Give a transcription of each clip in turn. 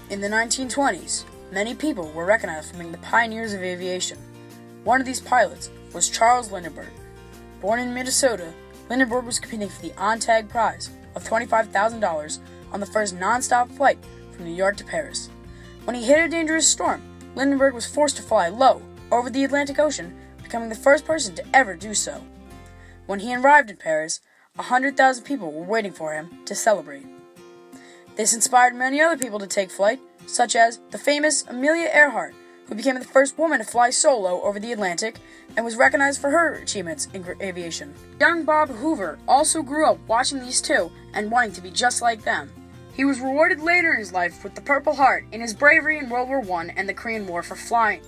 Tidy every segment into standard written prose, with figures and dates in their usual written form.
In the 1920s, many people were recognized for being the pioneers of aviation. One of these pilots was Charles Lindbergh. Born in Minnesota, Lindbergh was competing for the ONTAG prize of $25,000 on the first non-stop flight from New York to Paris. When he hit a dangerous storm, Lindbergh was forced to fly low over the Atlantic Ocean, becoming the first person to ever do so. When he arrived in Paris, 100,000 people were waiting for him to celebrate. This inspired many other people to take flight, such as the famous Amelia Earhart, who became the first woman to fly solo over the Atlantic and was recognized for her achievements in aviation. Young Bob Hoover also grew up watching these two and wanting to be just like them. He was rewarded later in his life with the Purple Heart in his bravery in World War I and the Korean War for flying.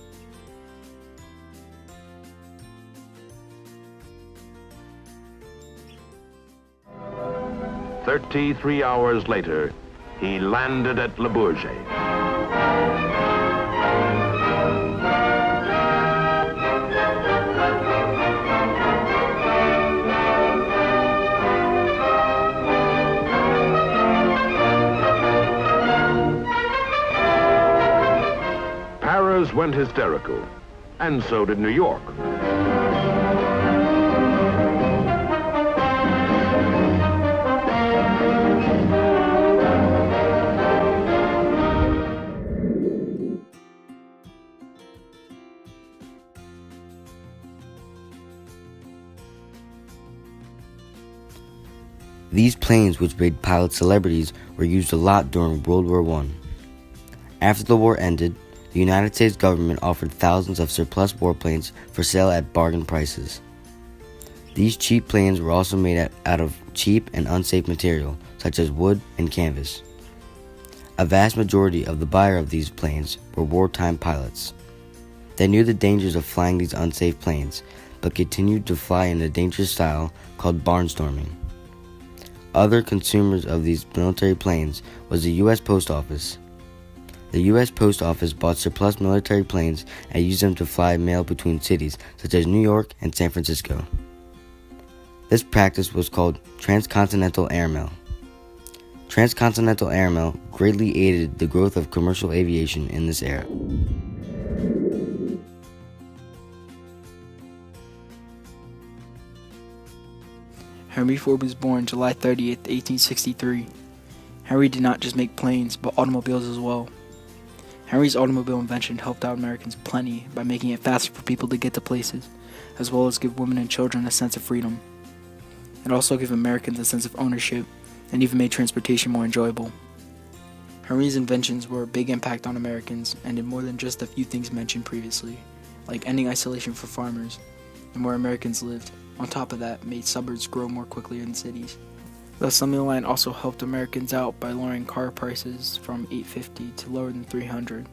"33 hours later, he landed at Le Bourget. Paris went hysterical, and so did New York. These planes, which made pilots celebrities, were used a lot during World War I. After the war ended, the United States government offered thousands of surplus warplanes for sale at bargain prices. These cheap planes were also made out of cheap and unsafe material, such as wood and canvas. A vast majority of the buyer of these planes were wartime pilots. They knew the dangers of flying these unsafe planes, but continued to fly in a dangerous style called barnstorming. Other consumers of these military planes was the U.S. Post Office. The U.S. Post Office bought surplus military planes and used them to fly mail between cities such as New York and San Francisco. This practice was called transcontinental airmail. Transcontinental airmail greatly aided the growth of commercial aviation in this era. Henry Ford was born July 30th, 1863. Henry did not just make planes, but automobiles as well. Henry's automobile invention helped out Americans plenty by making it faster for people to get to places, as well as give women and children a sense of freedom. It also gave Americans a sense of ownership, and even made transportation more enjoyable. Henry's inventions were a big impact on Americans, and did more than just a few things mentioned previously, like ending isolation for farmers, and where Americans lived. On top of that, made suburbs grow more quickly than cities. The assembly line also helped Americans out by lowering car prices from $8.50 to lower than $300.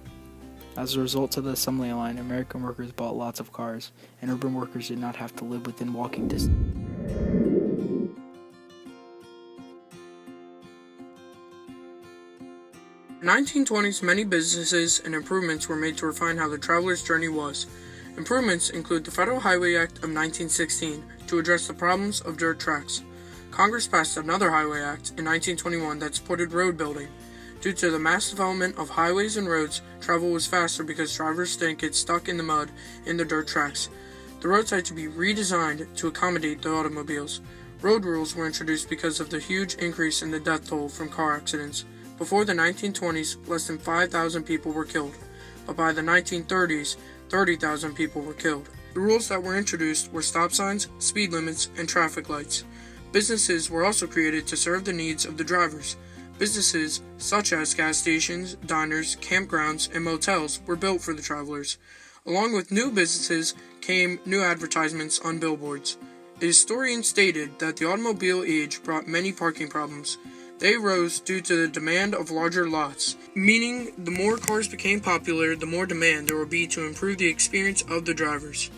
As a result of the assembly line, American workers bought lots of cars, and urban workers did not have to live within walking distance. In the 1920s, many businesses and improvements were made to refine how the traveler's journey was. Improvements include the Federal Highway Act of 1916 to address the problems of dirt tracks. Congress passed another Highway Act in 1921 that supported road building. Due to the mass development of highways and roads, travel was faster because drivers didn't get stuck in the mud in the dirt tracks. The roads had to be redesigned to accommodate the automobiles. Road rules were introduced because of the huge increase in the death toll from car accidents. Before the 1920s, less than 5,000 people were killed, but by the 1930s, 30,000 people were killed. The rules that were introduced were stop signs, speed limits, and traffic lights. Businesses were also created to serve the needs of the drivers. Businesses such as gas stations, diners, campgrounds, and motels were built for the travelers. Along with new businesses came new advertisements on billboards. A historian stated that the automobile age brought many parking problems. They rose due to the demand of larger lots, meaning the more cars became popular, the more demand there would be to improve the experience of the drivers.